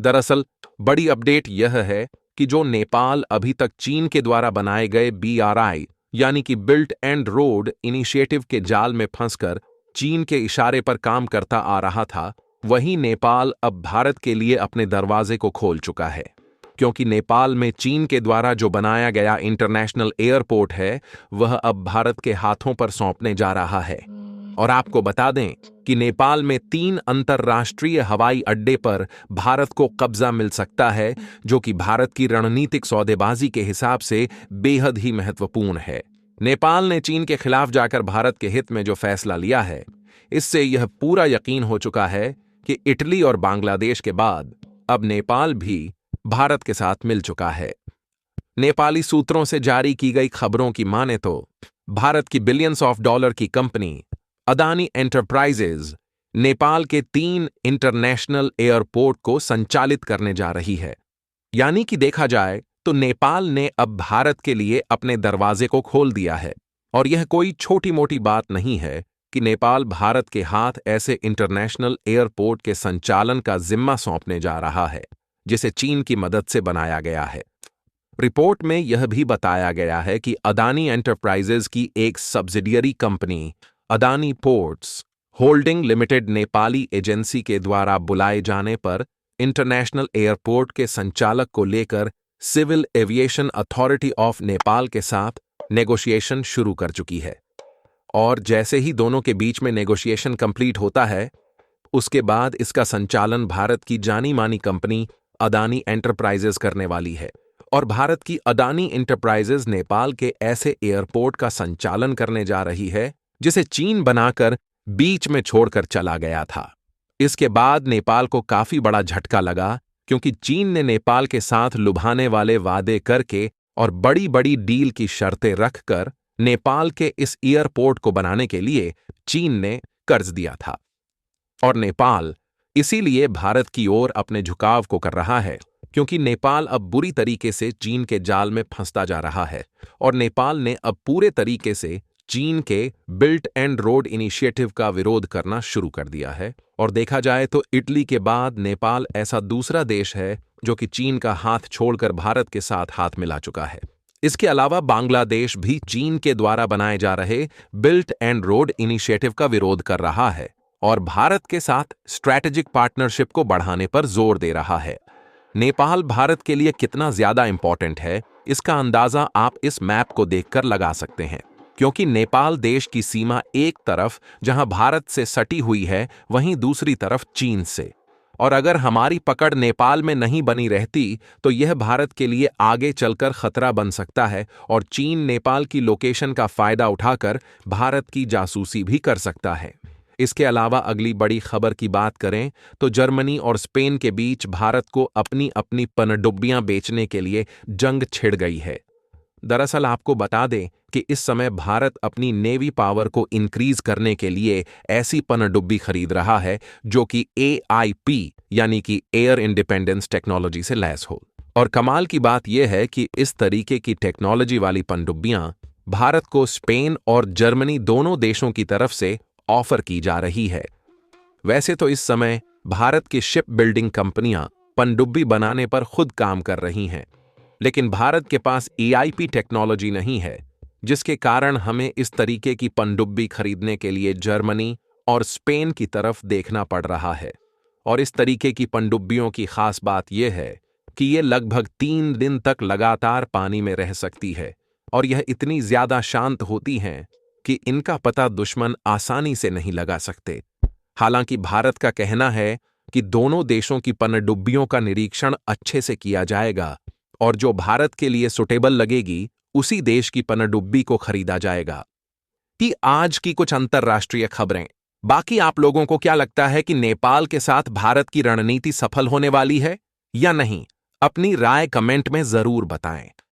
दरअसल बड़ी अपडेट यह है कि जो नेपाल अभी तक चीन के द्वारा बनाए गए BRI यानी कि बिल्ट एंड रोड इनिशिएटिव के जाल में फंसकर चीन के इशारे पर काम करता आ रहा था, वहीं नेपाल अब भारत के लिए अपने दरवाजे को खोल चुका है, क्योंकि नेपाल में चीन के द्वारा जो बनाया गया इंटरनेशनल एयरपोर्ट है वह अब भारत के हाथों पर सौंपने जा रहा है। और आपको बता दें कि नेपाल में 3 अंतर्राष्ट्रीय हवाई अड्डे पर भारत को कब्जा मिल सकता है, जो कि भारत की रणनीतिक सौदेबाजी के हिसाब से बेहद ही महत्वपूर्ण है। नेपाल ने चीन के खिलाफ जाकर भारत के हित में जो फैसला लिया है, इससे यह पूरा यकीन हो चुका है कि इटली और बांग्लादेश के बाद अब नेपाल भी भारत के साथ मिल चुका है। नेपाली सूत्रों से जारी की गई खबरों की माने तो भारत की बिलियंस ऑफ डॉलर की कंपनी अदानी एंटरप्राइजेज नेपाल के 3 इंटरनेशनल एयरपोर्ट को संचालित करने जा रही है। यानी कि देखा जाए तो नेपाल ने अब भारत के लिए अपने दरवाजे को खोल दिया है। और यह कोई छोटी मोटी बात नहीं है कि नेपाल भारत के हाथ ऐसे इंटरनेशनल एयरपोर्ट के संचालन का जिम्मा सौंपने जा रहा है, जिसे चीन की मदद से बनाया गया है। रिपोर्ट में यह भी बताया गया है कि अदानी एंटरप्राइजेज की एक subsidiary company Adani ports holding limited Nepali agency के द्वारा बुलाए जाने पर इंटरनेशनल एयरपोर्ट के संचालक को लेकर civil aviation authority of Nepal के साथ नेगोशिएशन शुरू कर चुकी है। और जैसे ही दोनों के बीच में नेगोशिएशन कंप्लीट होता है, उसके बाद इसका संचालन भारत की जानी मानी कंपनी अदानी एंटरप्राइजेज करने वाली है। और भारत की अदानी एंटरप्राइजेज नेपाल के ऐसे एयरपोर्ट का संचालन करने जा रही है जिसे चीन बनाकर बीच में छोड़कर चला गया था। इसके बाद नेपाल को काफी बड़ा झटका लगा, क्योंकि चीन ने नेपाल के साथ लुभाने वाले वादे करके और बड़ी बड़ी डील की शर्तें रखकर नेपाल के इस एयरपोर्ट को बनाने के लिए चीन ने कर्ज दिया था। और नेपाल इसीलिए भारत की ओर अपने झुकाव को कर रहा है, क्योंकि नेपाल अब बुरी तरीके से चीन के जाल में फंसता जा रहा है। और नेपाल ने अब पूरे तरीके से चीन के बिल्ट एंड रोड इनिशिएटिव का विरोध करना शुरू कर दिया है। और देखा जाए तो इटली के बाद नेपाल ऐसा दूसरा देश है जो कि चीन का हाथ छोड़कर भारत के साथ हाथ मिला चुका है। इसके अलावा बांग्लादेश भी चीन के द्वारा बनाए जा रहे बिल्ट एंड रोड इनिशिएटिव का विरोध कर रहा है और भारत के साथ स्ट्रैटेजिक पार्टनरशिप को बढ़ाने पर जोर दे रहा है। नेपाल भारत के लिए कितना ज्यादा इंपॉर्टेंट है, इसका अंदाजा आप इस मैप को देखकर लगा सकते हैं, क्योंकि नेपाल देश की सीमा एक तरफ जहां भारत से सटी हुई है, वहीं दूसरी तरफ चीन से। और अगर हमारी पकड़ नेपाल में नहीं बनी रहती तो यह भारत के लिए आगे चलकर खतरा बन सकता है और चीन नेपाल की लोकेशन का फायदा उठाकर भारत की जासूसी भी कर सकता है। इसके अलावा अगली बड़ी खबर की बात करें तो जर्मनी और स्पेन के बीच भारत को अपनी अपनी पनडुब्बियां बेचने के लिए जंग छिड़ गई है। दरअसल आपको बता दें कि इस समय भारत अपनी नेवी पावर को इंक्रीज करने के लिए ऐसी पनडुब्बी खरीद रहा है जो कि AIP यानी कि एयर इंडिपेंडेंस टेक्नोलॉजी से लैस हो। और कमाल की बात यह है कि इस तरीके की टेक्नोलॉजी वाली पनडुब्बियां भारत को स्पेन और जर्मनी दोनों देशों की तरफ से ऑफर की जा रही है। वैसे तो इस समय भारत की शिप बिल्डिंग कंपनियां पनडुब्बी बनाने पर खुद काम कर रही हैं, लेकिन भारत के पास AIP टेक्नोलॉजी नहीं है, जिसके कारण हमें इस तरीके की पनडुब्बी खरीदने के लिए जर्मनी और स्पेन की तरफ देखना पड़ रहा है। और इस तरीके की पनडुब्बियों की खास बात यह है कि ये लगभग 3 दिन तक लगातार पानी में रह सकती है और यह इतनी ज्यादा शांत होती हैं कि इनका पता दुश्मन आसानी से नहीं लगा सकते। हालांकि भारत का कहना है कि दोनों देशों की पनडुब्बियों का निरीक्षण अच्छे से किया जाएगा और जो भारत के लिए सुटेबल लगेगी उसी देश की पनडुब्बी को खरीदा जाएगा। कि आज की कुछ अंतर्राष्ट्रीय खबरें। बाकी आप लोगों को क्या लगता है कि नेपाल के साथ भारत की रणनीति सफल होने वाली है या नहीं? अपनी राय कमेंट में जरूर बताएं।